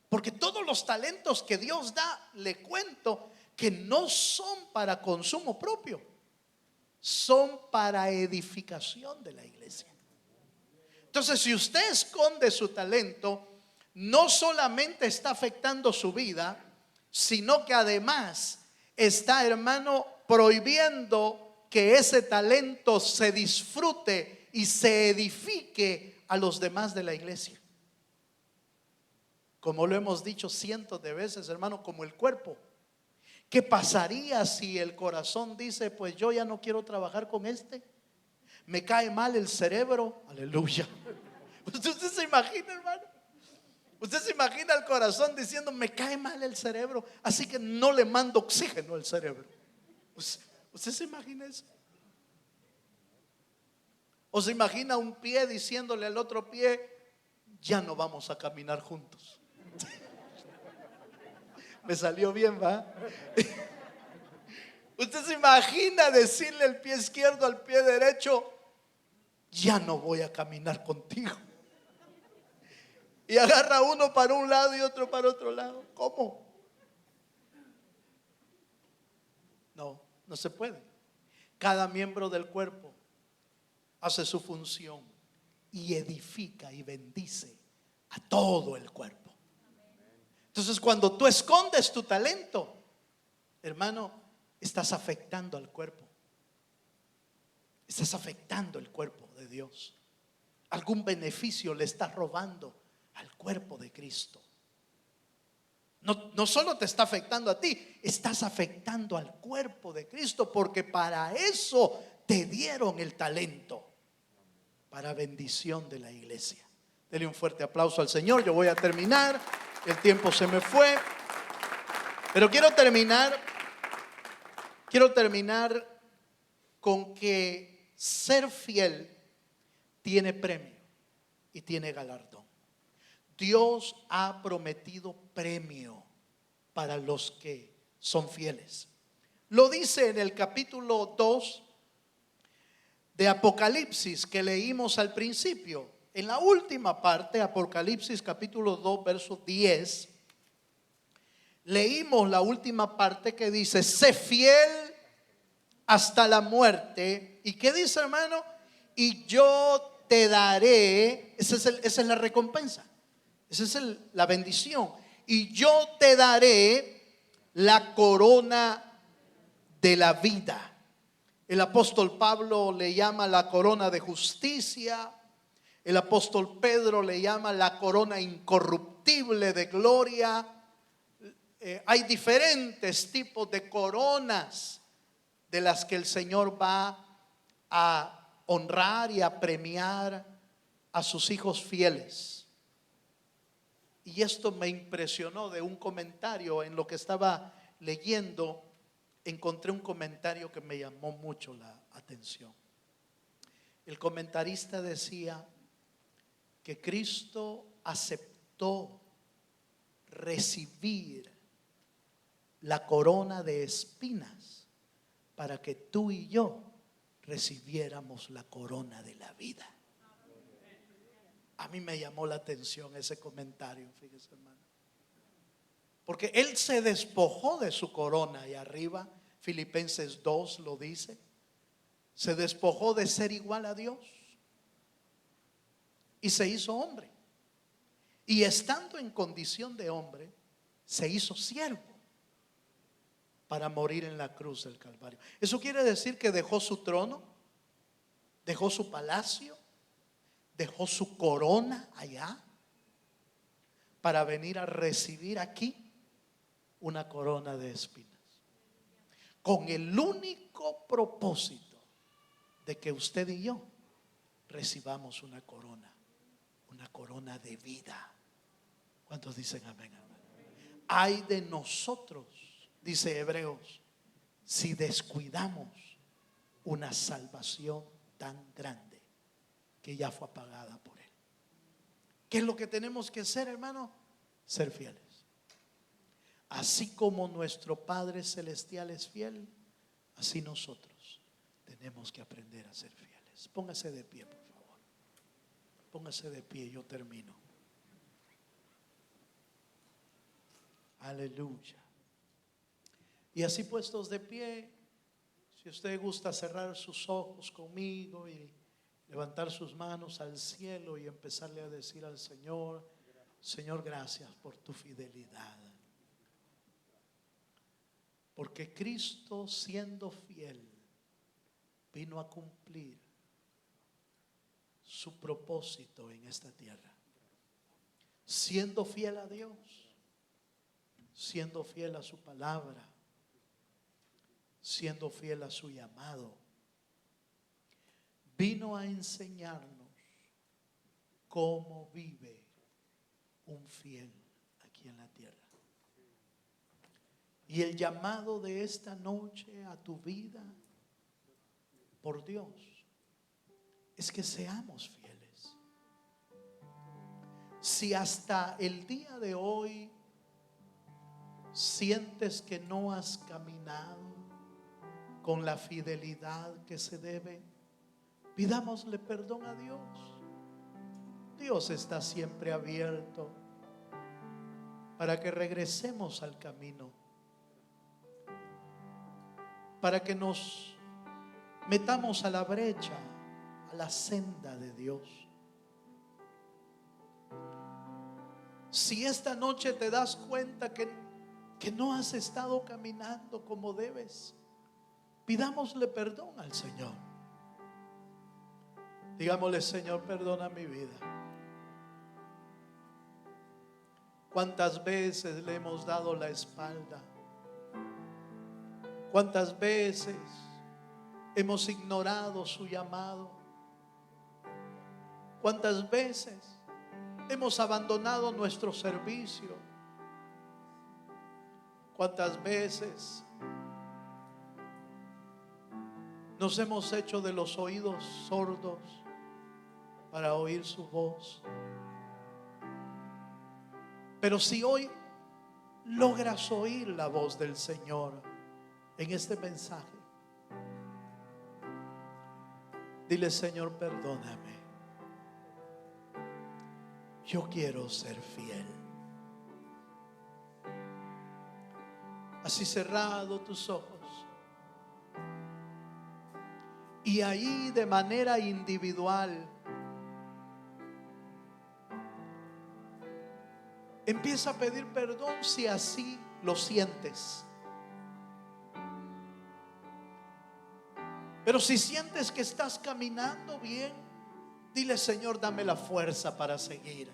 Porque todos los talentos que Dios da, le cuento que no son para consumo propio, son para edificación de la iglesia. Entonces, si usted esconde su talento, no solamente está afectando su vida, sino que además está, hermano, prohibiendo que ese talento se disfrute y se edifique a los demás de la iglesia. Como lo hemos dicho cientos de veces, hermano, como el cuerpo. ¿Qué pasaría si el corazón dice, pues yo ya no quiero trabajar con este? Me cae mal el cerebro. Aleluya. ¿Usted se imagina, hermano? ¿Usted se imagina el corazón diciendo, me cae mal el cerebro, así que no le mando oxígeno al cerebro? ¿Usted se imagina eso? ¿O se imagina un pie diciéndole al otro pie, ya no vamos a caminar juntos? Me salió bien, ¿va? ¿Usted se imagina decirle el pie izquierdo al pie derecho, ya no voy a caminar contigo? Y agarra uno para un lado y otro para otro lado. ¿Cómo? No se puede. Cada miembro del cuerpo hace su función y edifica y bendice a todo el cuerpo. Entonces, cuando tú escondes tu talento, hermano, estás afectando al cuerpo. Estás afectando el cuerpo de Dios. Algún beneficio le estás robando al cuerpo de Cristo. No solo te está afectando a ti, estás afectando al cuerpo de Cristo, porque para eso te dieron el talento, para bendición de la iglesia. Dele un fuerte aplauso al Señor. Yo voy a terminar, el tiempo se me fue, pero quiero terminar con que ser fiel tiene premio y tiene galardón. Dios ha prometido premio para los que son fieles. Lo dice en el capítulo 2 de Apocalipsis que leímos al principio. En la última parte, Apocalipsis capítulo 2, verso 10, leímos la última parte que dice, sé fiel hasta la muerte. ¿Y qué dice, hermano? Y yo te daré, esa es la recompensa. Esa es la bendición. Y yo te daré la corona de la vida. El apóstol Pablo le llama la corona de justicia. El apóstol Pedro le llama la corona incorruptible de gloria. Hay diferentes tipos de coronas de las que el Señor va a honrar y a premiar a sus hijos fieles. Y esto me impresionó de un comentario. En lo que estaba leyendo, encontré un comentario que me llamó mucho la atención. El comentarista decía que Cristo aceptó recibir la corona de espinas para que tú y yo recibiéramos la corona de la vida. A mí me llamó la atención ese comentario, fíjese, hermano. Porque Él se despojó de su corona y arriba, Filipenses 2 lo dice, se despojó de ser igual a Dios y se hizo hombre. Y estando en condición de hombre, se hizo siervo para morir en la cruz del Calvario. Eso quiere decir que dejó su trono, dejó su palacio, dejó su corona allá para venir a recibir aquí una corona de espinas, con el único propósito de que usted y yo recibamos una corona una corona de vida. ¿Cuántos dicen amén? Ay de nosotros, dice Hebreos, si descuidamos una salvación tan grande que ya fue pagada por Él. ¿Qué es lo que tenemos que hacer, hermano? Ser fieles. Así como nuestro Padre Celestial es fiel, así nosotros tenemos que aprender a ser fieles. Póngase de pie, por favor. Póngase de pie, yo termino. Aleluya. Y así puestos de pie, si usted gusta cerrar sus ojos conmigo y levantar sus manos al cielo y empezarle a decir al Señor: Señor, gracias por tu fidelidad. Porque Cristo, siendo fiel, vino a cumplir su propósito en esta tierra. Siendo fiel a Dios, siendo fiel a su palabra, siendo fiel a su llamado, vino a enseñarnos cómo vive un fiel aquí en la tierra. Y el llamado de esta noche a tu vida por Dios es que seamos fieles. Si hasta el día de hoy sientes que no has caminado con la fidelidad que se debe, pidámosle perdón a Dios. Dios está siempre abierto para que regresemos al camino, para que nos metamos a la brecha, a la senda de Dios. Si esta noche te das cuenta que no has estado caminando como debes, pidámosle perdón al Señor. Digámosle: Señor, perdona mi vida. ¿Cuántas veces le hemos dado la espalda? ¿Cuántas veces hemos ignorado su llamado? ¿Cuántas veces hemos abandonado nuestro servicio? ¿Cuántas veces nos hemos hecho de los oídos sordos para oír su voz? Pero si hoy logras oír la voz del Señor en este mensaje, dile: Señor, perdóname. Yo quiero ser fiel. Así cerrado tus ojos, y ahí de manera individual empieza a pedir perdón si así lo sientes. Pero si sientes que estás caminando bien, dile: Señor, dame la fuerza para seguir.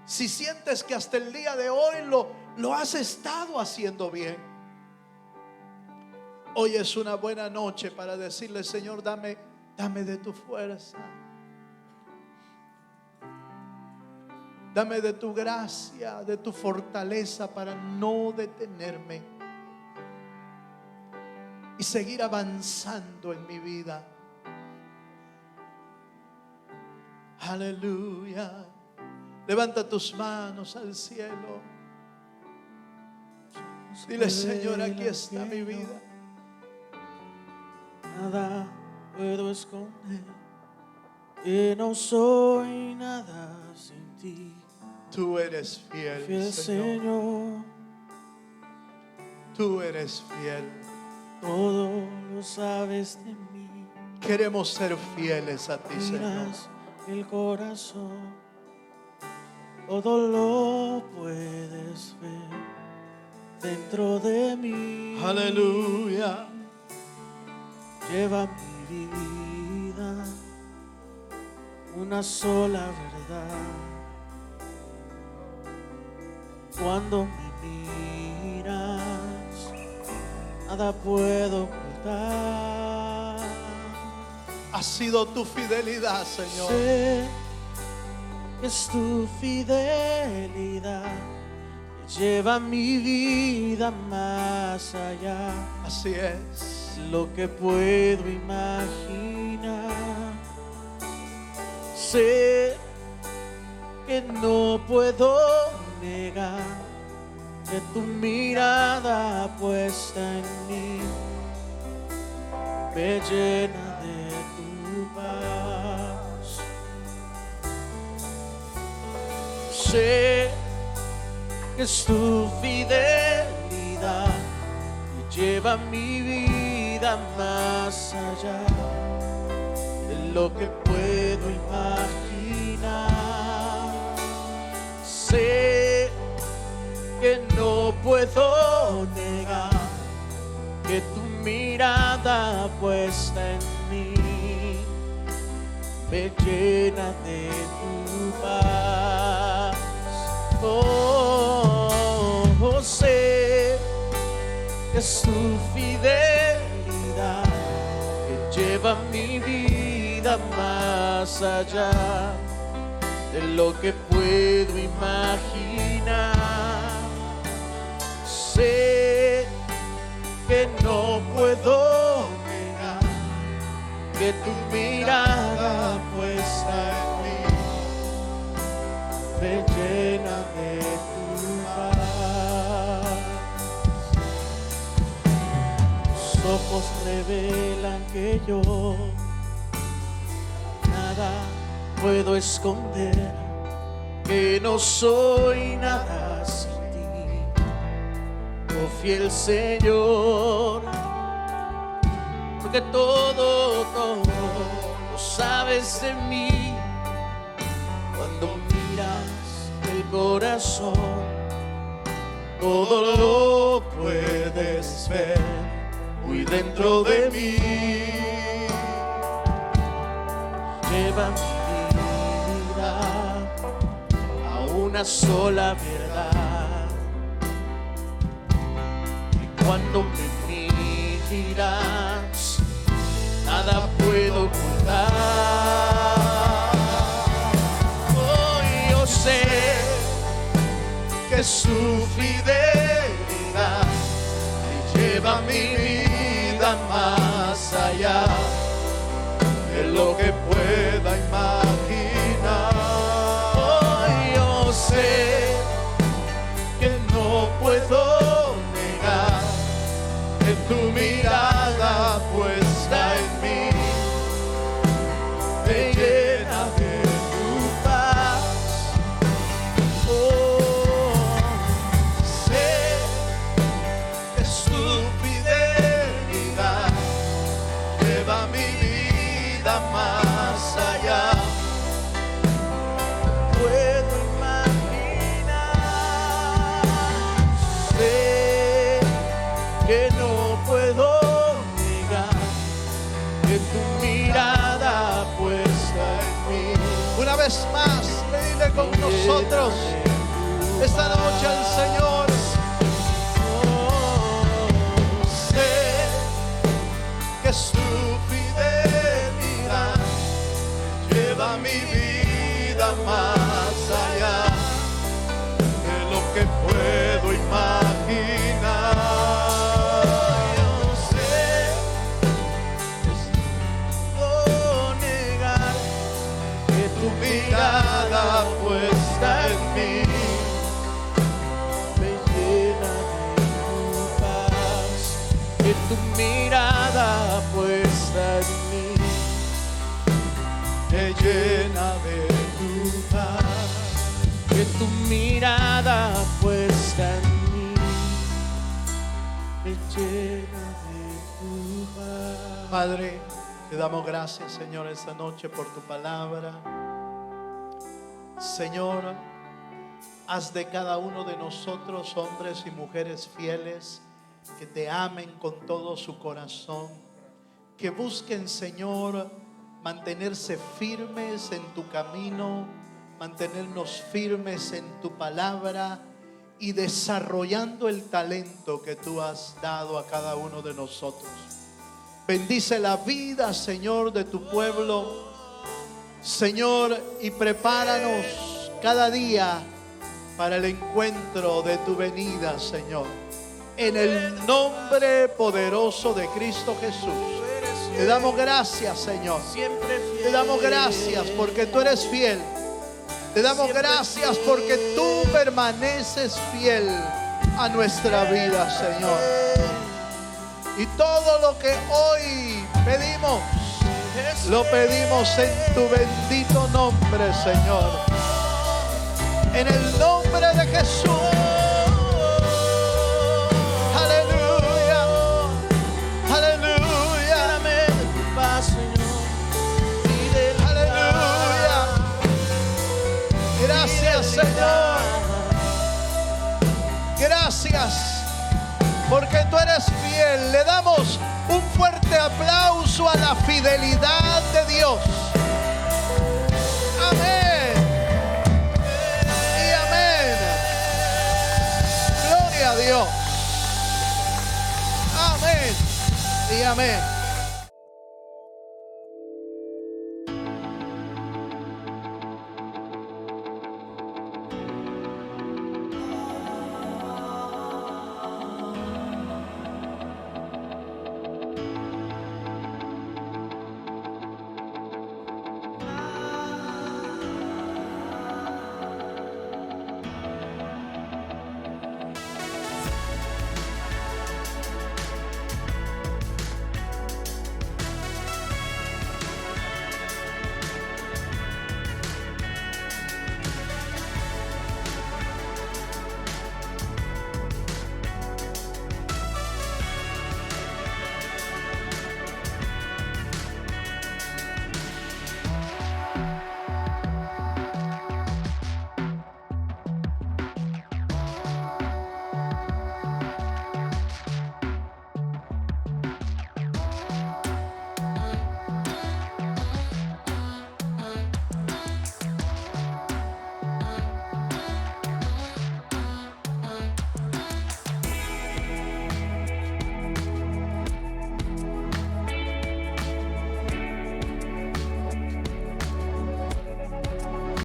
Si sientes que hasta el día de hoy lo has estado haciendo bien, hoy es una buena noche para decirle: Señor, dame de tu fuerza, dame de tu gracia, de tu fortaleza para no detenerme y seguir avanzando en mi vida. Aleluya. Levanta tus manos al cielo. Dile: Señor, aquí está mi vida. Nada puedo esconder, que no soy nada sin ti. Tú eres fiel, Fiel Señor. Tú eres fiel. Todo lo sabes de mí. Queremos ser fieles a ti, Señor. Miras el corazón, todo lo puedes ver dentro de mí. Aleluya. Lleva mi vida una sola verdad. Cuando me miras, nada puedo ocultar. Ha sido tu fidelidad, Señor. Sé que es tu fidelidad que lleva mi vida más allá. Así es. Lo que puedo imaginar. Sé que no puedo negar que tu mirada puesta en mí me llena de tu paz. Sé que es tu fidelidad que lleva mi vida más allá de lo que puedo imaginar. Sé que no puedo negar que tu mirada puesta en mí me llena de tu paz. Oh, sé que es tu fidelidad que lleva mi vida más allá de lo que puedo imaginar. Sé que no puedo negar que tu mirada puesta en mí me llena de tu paz. Tus ojos revelan que yo nada puedo esconder, que no soy nada sin ti, oh fiel Señor, porque todo lo sabes de mí. Cuando miras el corazón, todo lo puedes ver muy dentro de mí. Lleva mi vida a una sola verdad, y cuando me miras nada puedo ocultar. Oh, yo sé que su fidelidad me lleva mi vida más allá de lo que pueda imaginar. Oh, yo sé que no puedo negar que tu mirada puesta en mí me llena de tu paz. Oh, sé que su fidelidad lleva mi vida más allá. Puedo imaginar. Sé que no puedo negar que tu mirada puesta en mí. Una vez más, dile con nosotros esta noche al Señor. Oh, Sé que su fidelidad lleva mi vida más allá de lo que puedo imaginar. Yo sé que no negar que tu mirada puesta en mí me llena de tu paz, que tu mirada puesta en mí me llena de tu paz. que tu mirada puesta en mí me llena de tu paz. Padre, te damos gracias, Señor, esta noche por tu palabra. Señor, haz de cada uno de nosotros hombres y mujeres fieles que te amen con todo su corazón, que busquen, Señor, mantenerse firmes en tu camino, mantenernos firmes en tu palabra y desarrollando el talento que tú has dado a cada uno de nosotros. Bendice la vida, Señor, de tu pueblo. Señor, y prepáranos cada día para el encuentro de tu venida, Señor. En el nombre poderoso de Cristo Jesús. Te damos gracias, Señor. Te damos gracias porque tú eres fiel. Te damos gracias porque tú permaneces fiel a nuestra vida, Señor. Y todo lo que hoy pedimos, lo pedimos en tu bendito nombre, Señor. En el nombre de Jesús. Aleluya. Aleluya. Dame tu paz, Señor. Aleluya. Gracias, Señor. Gracias. Porque tú eres fiel. Le damos un fuerte aplauso a la fidelidad de Dios. Amén. Y amén. Gloria a Dios. Amén. Y amén.